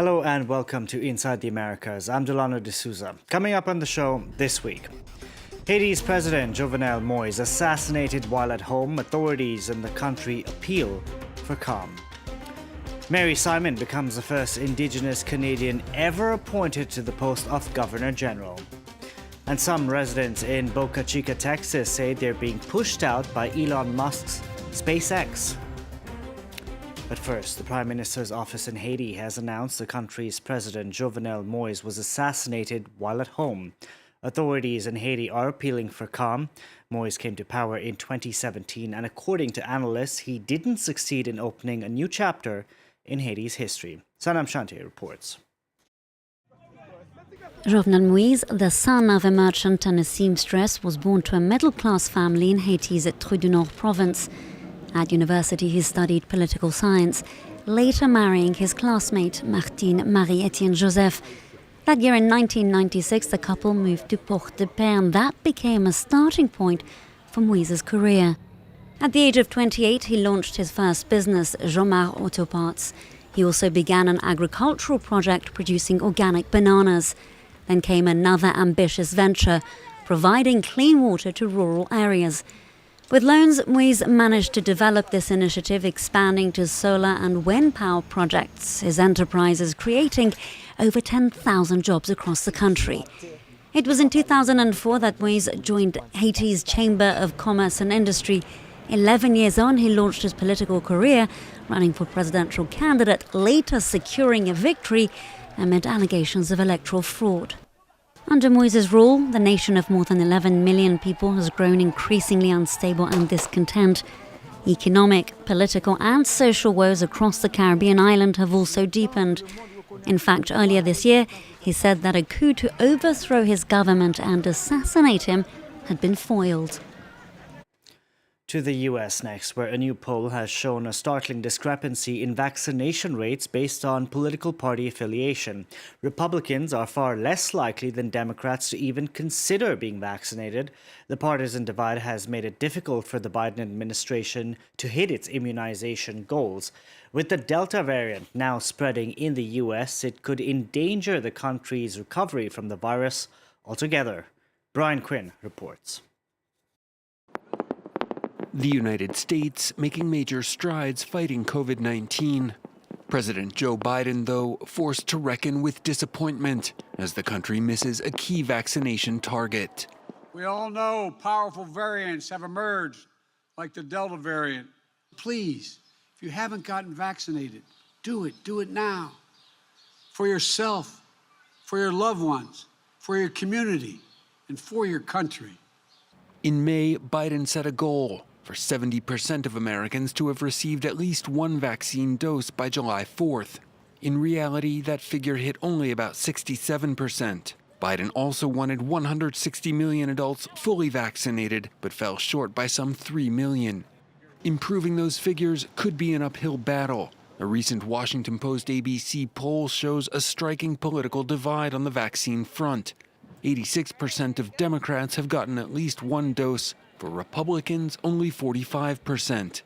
Hello and welcome to Inside the Americas. I'm Delano D'Souza. Coming up on the show this week. Haiti's President Jovenel Moïse assassinated while at home. Authorities in the country appeal for calm. Mary Simon becomes the first Indigenous Canadian ever appointed to the post of Governor General. And some residents in Boca Chica, Texas say they're being pushed out by Elon Musk's SpaceX. But first, the Prime Minister's office in Haiti has announced the country's President Jovenel Moïse was assassinated while at home. Authorities in Haiti are appealing for calm. Moïse came to power in 2017, and according to analysts, he didn't succeed in opening a new chapter in Haiti's history. Sanam Shanti reports. Jovenel Moïse, the son of a merchant and a seamstress, was born to a middle-class family in Haiti's Trou-du-Nord province. At university, he studied political science, later marrying his classmate, Martine Marie-Étienne Joseph. That year in 1996, the couple moved to Port-de-Paix, and that became a starting point for Moïse's career. At the age of 28, he launched his first business, Jomar Auto Parts. He also began an agricultural project producing organic bananas. Then came another ambitious venture, providing clean water to rural areas. With loans, Moïse managed to develop this initiative, expanding to solar and wind power projects. His enterprise is creating over 10,000 jobs across the country. It was in 2004 that Moïse joined Haiti's Chamber of Commerce and Industry. 11 years on, he launched his political career, running for presidential candidate, later securing a victory amid allegations of electoral fraud. Under Moïse's rule, the nation of more than 11 million people has grown increasingly unstable and discontent. Economic, political and social woes across the Caribbean island have also deepened. In fact, earlier this year, he said that a coup to overthrow his government and assassinate him had been foiled. To the US next, where a new poll has shown a startling discrepancy in vaccination rates based on political party affiliation. Republicans are far less likely than Democrats to even consider being vaccinated. The partisan divide has made it difficult for the Biden administration to hit its immunization goals. With the Delta variant now spreading in the US, it could endanger the country's recovery from the virus altogether. Brian Quinn reports. The United States making major strides fighting COVID-19. President Joe Biden, though, forced to reckon with disappointment as the country misses a key vaccination target. We all know powerful variants have emerged, like the Delta variant. Please, if you haven't gotten vaccinated, do it. Do it now. For yourself, for your loved ones, for your community, and for your country. In May, Biden set a goal for 70% of Americans to have received at least one vaccine dose by July 4th. In reality, that figure hit only about 67%. Biden also wanted 160 million adults fully vaccinated, but fell short by some 3 million. Improving those figures could be an uphill battle. A recent Washington Post ABC poll shows a striking political divide on the vaccine front. 86% of Democrats have gotten at least one dose. For Republicans, only 45%.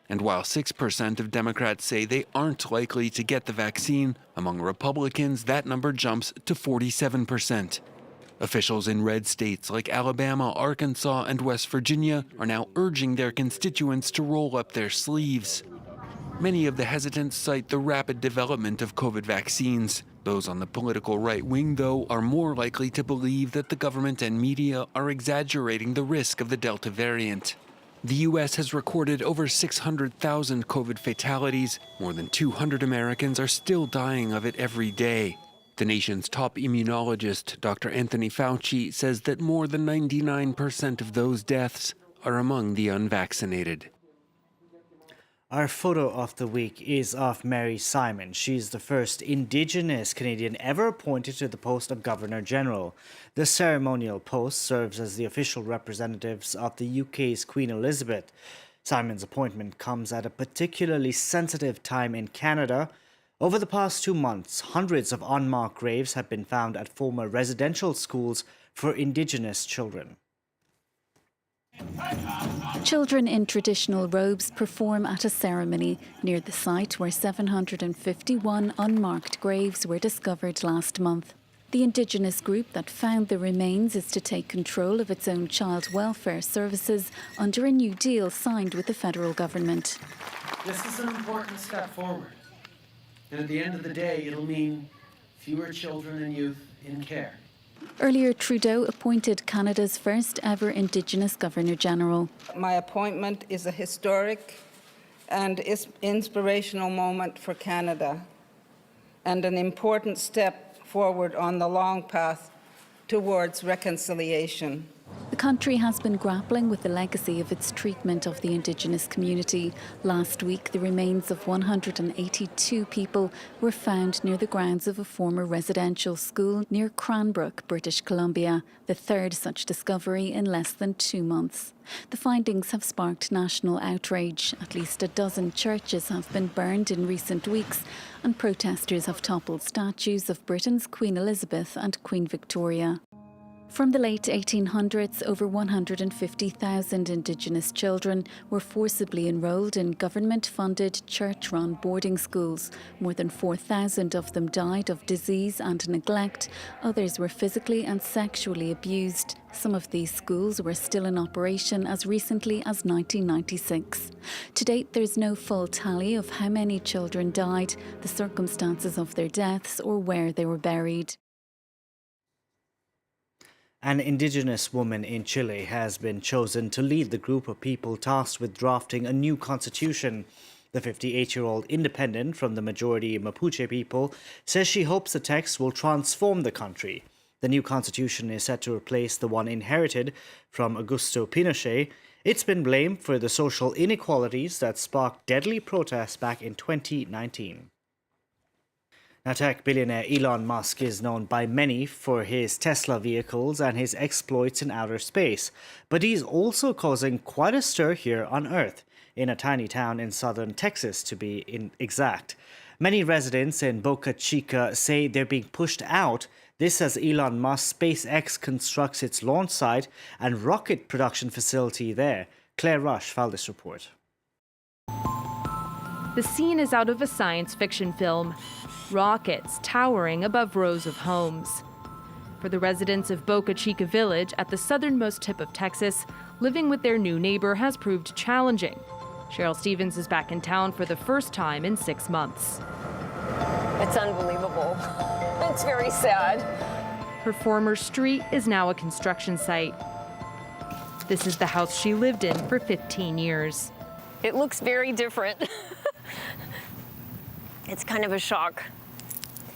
And while 6% of Democrats say they aren't likely to get the vaccine, among Republicans, that number jumps to 47%. Officials in red states like Alabama, Arkansas, and West Virginia are now urging their constituents to roll up their sleeves. Many of the hesitants cite the rapid development of COVID vaccines. Those on the political right wing, though, are more likely to believe that the government and media are exaggerating the risk of the Delta variant. The U.S. has recorded over 600,000 COVID fatalities. More than 200 Americans are still dying of it every day. The nation's top immunologist, Dr. Anthony Fauci, says that more than 99% of those deaths are among the unvaccinated. Our photo of the week is of Mary Simon. She's the first Indigenous Canadian ever appointed to the post of Governor General. The ceremonial post serves as the official representatives of the UK's Queen Elizabeth. Simon's appointment comes at a particularly sensitive time in Canada. Over the past 2 months, hundreds of unmarked graves have been found at former residential schools for Indigenous children. Children in traditional robes perform at a ceremony near the site where 751 unmarked graves were discovered last month. The Indigenous group that found the remains is to take control of its own child welfare services under a new deal signed with the federal government. This is an important step forward. And at the end of the day, it'll mean fewer children and youth in care. Earlier, Trudeau appointed Canada's first ever Indigenous Governor-General. My appointment is a historic and inspirational moment for Canada and an important step forward on the long path towards reconciliation. The country has been grappling with the legacy of its treatment of the Indigenous community. Last week, the remains of 182 people were found near the grounds of a former residential school near Cranbrook, British Columbia, the third such discovery in less than 2 months. The findings have sparked national outrage. At least a dozen churches have been burned in recent weeks, and protesters have toppled statues of Britain's Queen Elizabeth and Queen Victoria. From the late 1800s, over 150,000 Indigenous children were forcibly enrolled in government-funded, church-run boarding schools. More than 4,000 of them died of disease and neglect. Others were physically and sexually abused. Some of these schools were still in operation as recently as 1996. To date, there's no full tally of how many children died, the circumstances of their deaths, or where they were buried. An Indigenous woman in Chile has been chosen to lead the group of people tasked with drafting a new constitution. The 58-year-old independent from the majority Mapuche people says she hopes the text will transform the country. The new constitution is set to replace the one inherited from Augusto Pinochet. It's been blamed for the social inequalities that sparked deadly protests back in 2019. Now, tech billionaire Elon Musk is known by many for his Tesla vehicles and his exploits in outer space, but he's also causing quite a stir here on Earth, in a tiny town in southern Texas to be exact. Many residents in Boca Chica say they're being pushed out. This as Elon Musk SpaceX constructs its launch site and rocket production facility there. Claire Rush filed this report. The scene is out of a science fiction film. Rockets towering above rows of homes. For the residents of Boca Chica Village at the southernmost tip of Texas, living with their new neighbor has proved challenging. Cheryl Stevens is back in town for the first time in 6 months. It's unbelievable. It's very sad. Her former street is now a construction site. This is the house she lived in for 15 years. It looks very different. It's kind of a shock.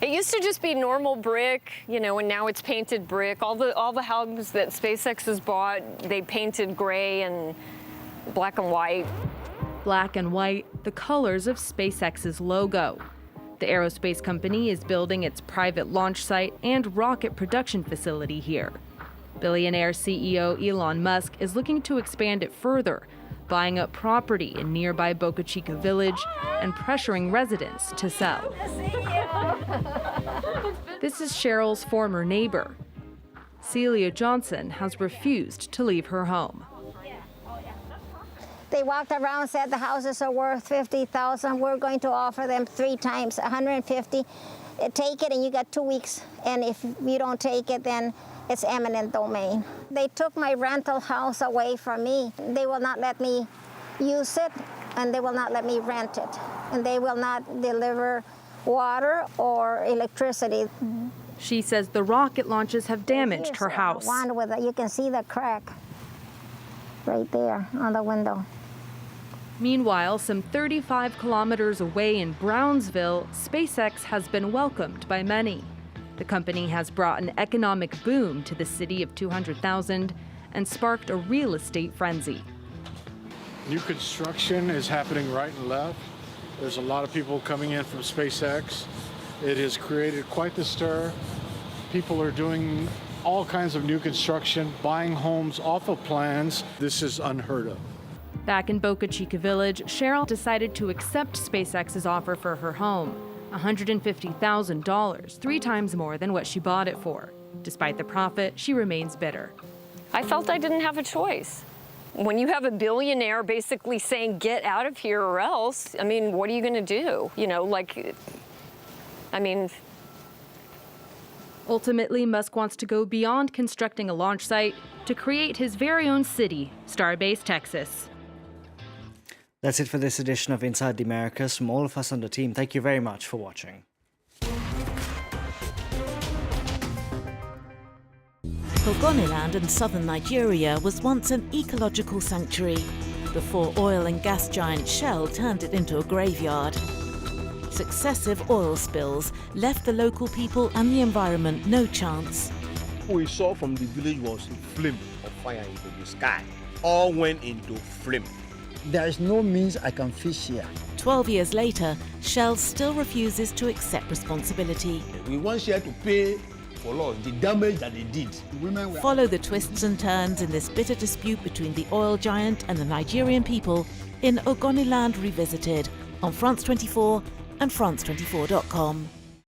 It used to just be normal brick, and now it's painted brick. All the houses that SpaceX has bought, they painted gray and black and white. Black and white, the colors of SpaceX's logo. The aerospace company is building its private launch site and rocket production facility here. Billionaire CEO Elon Musk is looking to expand it further, buying up property in nearby Boca Chica Village and pressuring residents to sell. This is Cheryl's former neighbor. Celia Johnson has refused to leave her home. They walked around and said the houses are worth $50,000. We're going to offer them 3 times, $150,000. Take it and you got 2 weeks. And if you don't take it, then it's eminent domain. They took my rental house away from me. They will not let me use it, and they will not let me rent it. And they will not deliver water or electricity. She says the rocket launches have damaged her house. You can see the crack right there on the window. Meanwhile, some 35 kilometers away in Brownsville, SpaceX has been welcomed by many. The company has brought an economic boom to the city of 200,000 and sparked a real estate frenzy. New construction is happening right and left. There's a lot of people coming in from SpaceX. It has created quite the stir. People are doing all kinds of new construction, buying homes off of plans. This is unheard of. Back in Boca Chica Village, Cheryl decided to accept SpaceX's offer for her home, $150,000, 3 times more than what she bought it for. Despite the profit, she remains bitter. I felt I didn't have a choice. When you have a billionaire basically saying, get out of here or else, I mean, what are you going to do? You know, like, I mean... Ultimately, Musk wants to go beyond constructing a launch site to create his very own city, Starbase, Texas. That's it for this edition of Inside the Americas. From all of us on the team, thank you very much for watching. Ogoniland in southern Nigeria was once an ecological sanctuary before oil and gas giant Shell turned it into a graveyard. Successive oil spills left the local people and the environment no chance. What we saw from the village was a flame of fire into the sky. All went into flame. There is no means I can fish here. 12 years later, Shell still refuses to accept responsibility. We want Shell to pay for loss, the damage that they did. Follow the twists and turns in this bitter dispute between the oil giant and the Nigerian people in Ogoniland Revisited on France 24 and France24.com.